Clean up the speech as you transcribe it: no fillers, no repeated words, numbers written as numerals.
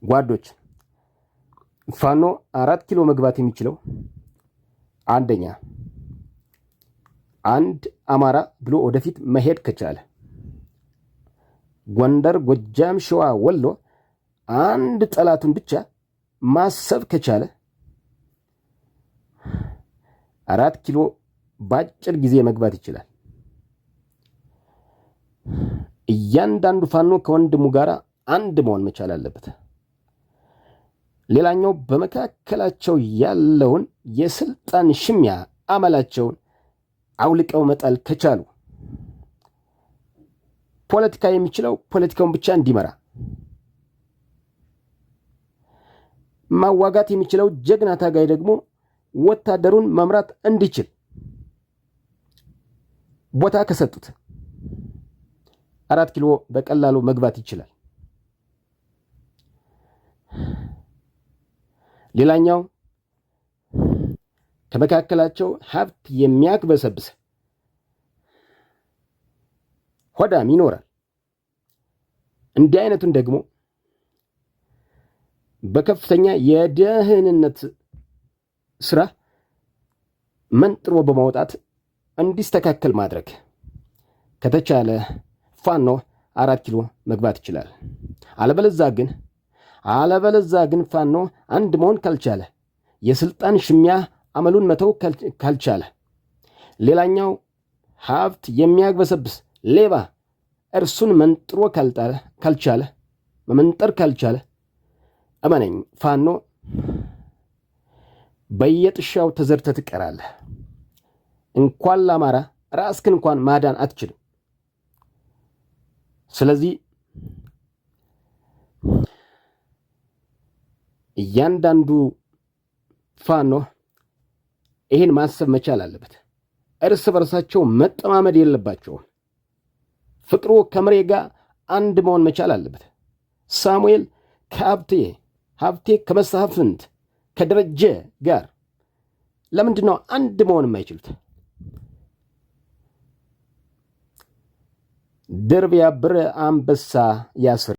ጓዶች ፋኖ 4 ኪሎ መግባት የሚችለው አንደኛ አንድ አማራ ብሎ ወደፊት መሄድ ከቻለ፣ ጎንደር፣ ጎጃም፣ ሸዋ፣ ወሎ አንድ ጠላቱን ብቻ ማሰብ ከቻለ 4 ኪሎ በአጭር ጊዜ መግባት ይችላል። እያንዳንዱ ፋኖ ከወንድሙ ጋር አንድ መሆን መቻል አለበት። ሌላኛው በመካከላቸው ያለውን የስልጣን ሽሚያ አመላቸውን አውልቀው መጣል ከቻሉ፣ ፖለቲካ የሚችለው ፖለቲካውን ብቻ እንዲመራ፣ ማዋጋት የሚችለው ጀግና ታጋይ ደግሞ ወታደሩን መምራት እንዲችል ቦታ ከሰጡት 4 ኪሎ በቀላሉ መግባት ይችላል። ሌላኛው ከመካከላቸው ሀብት የሚያክበሰብስ ሆዳም ይኖራል። እንዲህ አይነቱን ደግሞ በከፍተኛ የደህንነት ስራ መንጥሮ በማውጣት እንዲስተካከል ማድረግ ከተቻለ ፋኖ 4 ኪሎ መግባት ይችላል። አለበለዛ ግን ፋኖ አንድ መሆን ካልቻለ፣ የስልጣን ሽሚያ አመሉን መተው ካልቻለ፣ ሌላኛው ሀብት የሚያግበሰብስ ሌባ እርሱን መንጥሮ መመንጠር ካልቻለ፣ እመነኝ ፋኖ በየጥሻው ተዘርተህ ትቀራለህ። እንኳን ለአማራ ራስህን እንኳን ማዳን አትችልም። ስለዚህ እያንዳንዱ ፋኖ ይህን ማሰብ መቻል አለበት። እርስ በርሳቸው መጠማመድ የለባቸውም። ፍቅሩ ከምሬ ጋር አንድ መሆን መቻል አለበት። ሳሙኤል ከሀብቴ፣ ሀብቴ ከመሳፍንት፣ ከደረጀ ጋር ለምንድን ነው አንድ መሆን የማይችሉት? ድር ቢያብር አንበሳ ያስር።